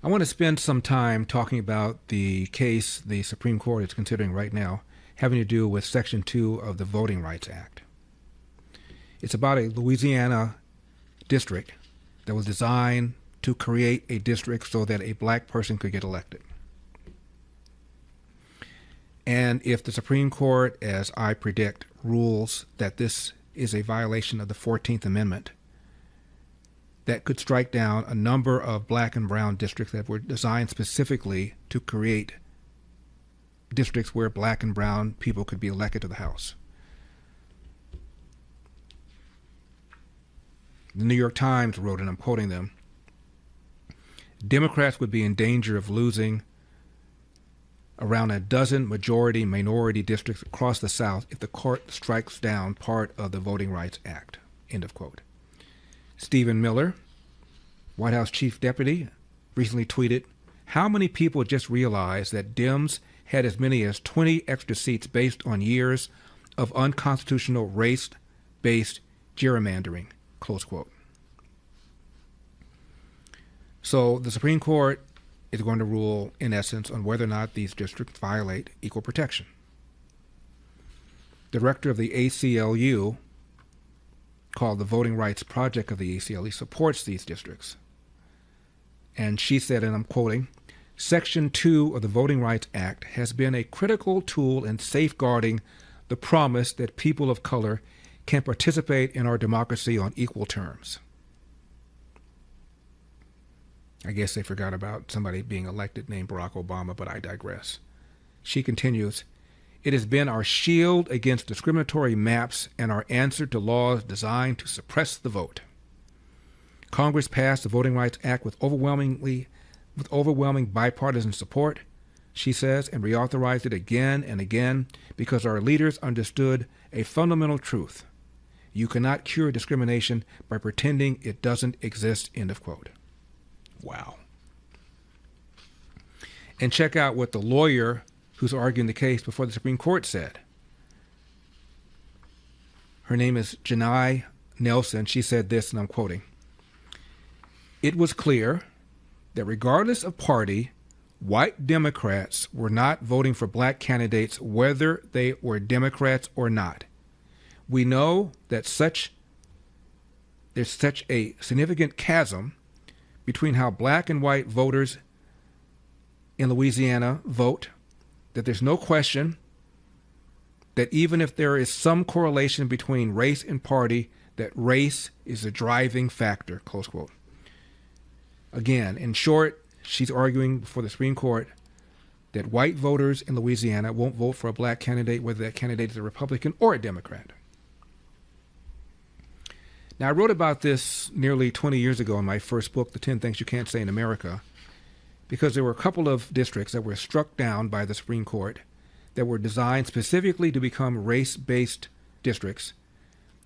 I want to spend some time talking about the case the Supreme Court is considering right now, having to do with Section 2 of the Voting Rights Act. It's about a Louisiana district that was designed to create a district so that a black person could get elected. And if the Supreme Court, as I predict, rules that this is a violation of the 14th Amendment, that could strike down a number of black and brown districts that were designed specifically to create districts where black and brown people could be elected to the House. The New York Times wrote, and I'm quoting them, Democrats would be in danger of losing around a dozen majority-minority districts across the South if the court strikes down part of the Voting Rights Act. End of quote. Stephen Miller, White House Chief Deputy, recently tweeted, how many people just realized that Dems had as many as 20 extra seats based on years of unconstitutional race-based gerrymandering, close quote. So the Supreme Court is going to rule, in essence, on whether or not these districts violate equal protection. The director of the ACLU, called the Voting Rights Project of the ACLU, supports these districts. And she said, and I'm quoting, Section 2 of the Voting Rights Act has been a critical tool in safeguarding the promise that people of color can participate in our democracy on equal terms. I guess they forgot about somebody being elected named Barack Obama, but I digress. She continues, it has been our shield against discriminatory maps and our answer to laws designed to suppress the vote. Congress passed the Voting Rights Act with overwhelming bipartisan support, she says, and reauthorized it again and again because our leaders understood a fundamental truth. You cannot cure discrimination by pretending it doesn't exist, end of quote. Wow. And check out what the lawyer who's arguing the case before the Supreme Court said. Her name is Janai Nelson. She said this, and I'm quoting, it was clear that regardless of party, white Democrats were not voting for black candidates whether they were Democrats or not. We know that there's such a significant chasm between how black and white voters in Louisiana vote that there's no question that even if there is some correlation between race and party, that race is a driving factor, close quote. Again, in short, she's arguing before the Supreme Court that white voters in Louisiana won't vote for a black candidate, whether that candidate is a Republican or a Democrat. Now, I wrote about this nearly 20 years ago in my first book, The 10 Things You Can't Say in America, because there were a couple of districts that were struck down by the Supreme Court that were designed specifically to become race-based districts,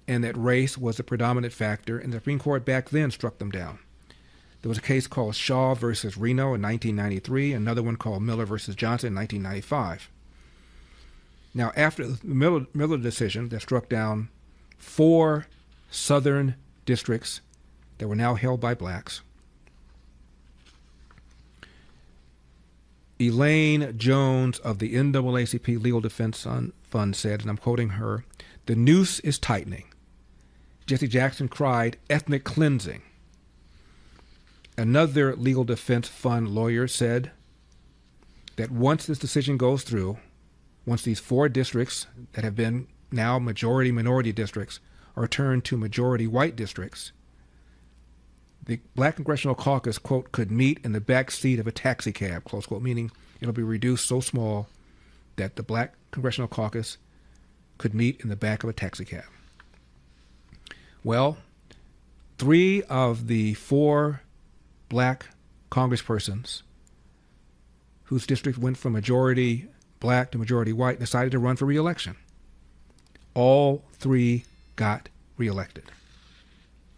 and that race was a predominant factor, and the Supreme Court back then struck them down. There was a case called Shaw versus Reno in 1993, another one called Miller versus Johnson in 1995. Now, after the Miller decision that struck down 4 southern districts that were now held by blacks, Elaine Jones of the NAACP Legal Defense Fund said, and I'm quoting her, the noose is tightening. Jesse Jackson cried, ethnic cleansing. Another Legal Defense Fund lawyer said that once this decision goes through, once these 4 districts that have been now majority-minority districts are turned to majority-white districts, the Black Congressional Caucus, quote, could meet in the back seat of a taxi cab, close quote, meaning it'll be reduced so small that the Black Congressional Caucus could meet in the back of a taxi cab. Well, 3 of the 4 black congresspersons whose district went from majority black to majority white decided to run for re-election. All 3 got re-elected.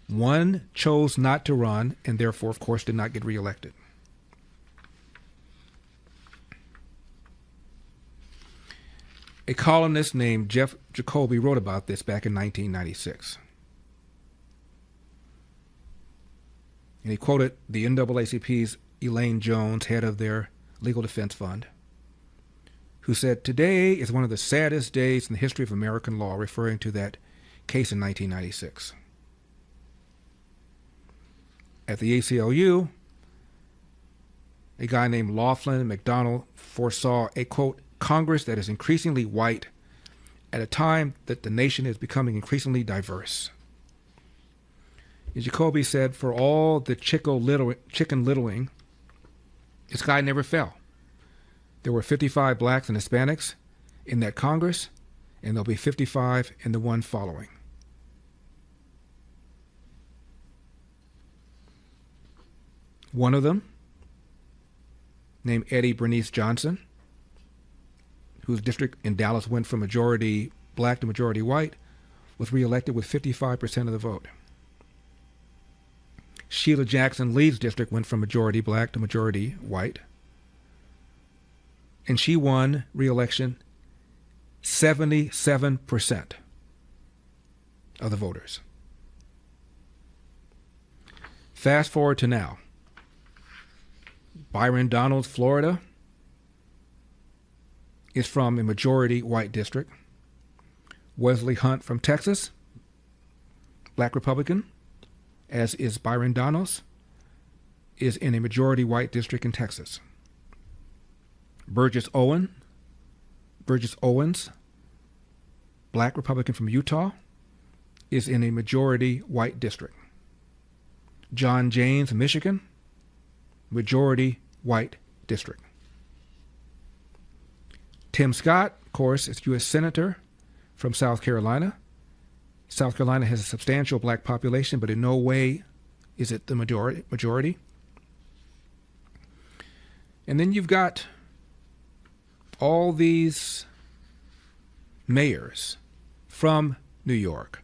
1 chose not to run and therefore, of course, did not get re-elected. A columnist named Jeff Jacoby wrote about this back in 1996. And he quoted the NAACP's Elaine Jones, head of their legal defense fund, who said, "Today is one of the saddest days in the history of American law," referring to that case in 1996. At the ACLU, a guy named Laughlin McDonald foresaw a, quote, Congress that is increasingly white at a time that the nation is becoming increasingly diverse. As Jacoby said, for all the chicken littling, the sky never fell. There were 55 blacks and Hispanics in that Congress, and there'll be 55 in the one following. One of them, named Eddie Bernice Johnson, whose district in Dallas went from majority black to majority white, was reelected with 55% of the vote. Sheila Jackson Lee's district went from majority black to majority white, and she won re-election 77% of the voters. Fast forward to now. Byron Donalds, Florida, is from a majority white district. Wesley Hunt from Texas, black Republican, as is Byron Donalds, is in a majority white district in Texas. Burgess Owens, black Republican from Utah, is in a majority white district. John James, Michigan, majority white district. Tim Scott, of course, is U.S. Senator from South Carolina. South Carolina has a substantial black population, but in no way is it the majority. And then you've got all these mayors from New York,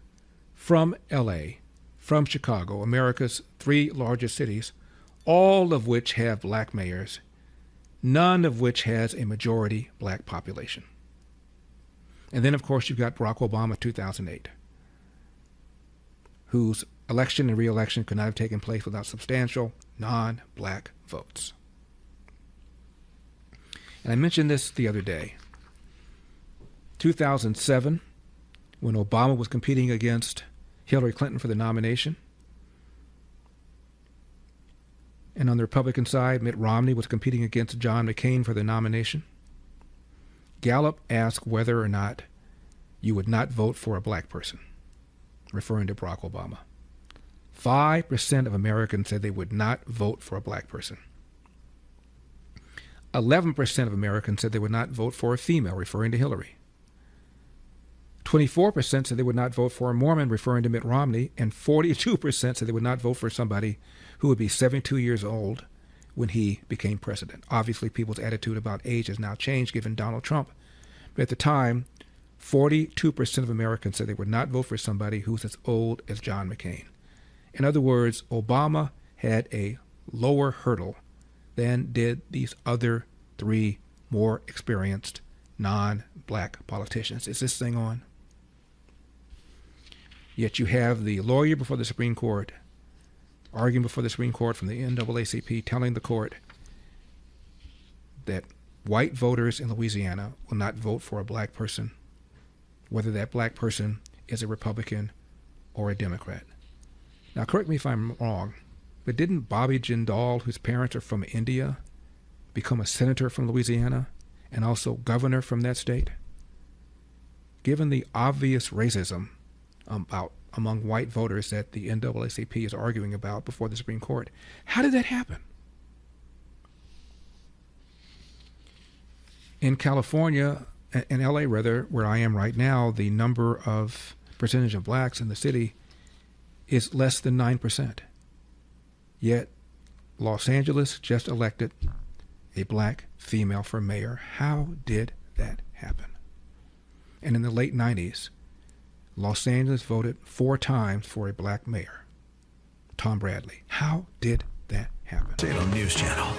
from L.A., from Chicago, America's three largest cities, all of which have black mayors, none of which has a majority black population. And then, of course, you've got Barack Obama, 2008, whose election and re-election could not have taken place without substantial non-black votes. And I mentioned this the other day. 2007, when Obama was competing against Hillary Clinton for the nomination, and on the Republican side, Mitt Romney was competing against John McCain for the nomination, Gallup asked whether or not you would not vote for a black person, referring to Barack Obama. 5% of Americans said they would not vote for a black person. 11% of Americans said they would not vote for a female, referring to Hillary. 24% said they would not vote for a Mormon, referring to Mitt Romney, and 42% said they would not vote for somebody who would be 72 years old when he became president. Obviously, people's attitude about age has now changed given Donald Trump. But at the time, 42% of Americans said they would not vote for somebody who's as old as John McCain. In other words, Obama had a lower hurdle than did these other three more experienced non-black politicians. Is this thing on? Yet you have the lawyer before the Supreme Court arguing before the Supreme Court from the NAACP telling the court that white voters in Louisiana will not vote for a black person, whether that black person is a Republican or a Democrat. Now, correct me if I'm wrong, but didn't Bobby Jindal, whose parents are from India, become a senator from Louisiana and also governor from that state? Given the obvious racism among white voters that the NAACP is arguing about before the Supreme Court, how did that happen? In California, in LA rather, where I am right now, the percentage of blacks in the city is less than 9%. Yet Los Angeles just elected a black female for mayor. How did that happen? And in the late 90s, Los Angeles voted 4 times for a black mayor, Tom Bradley. How did that happen? Salem News Channel.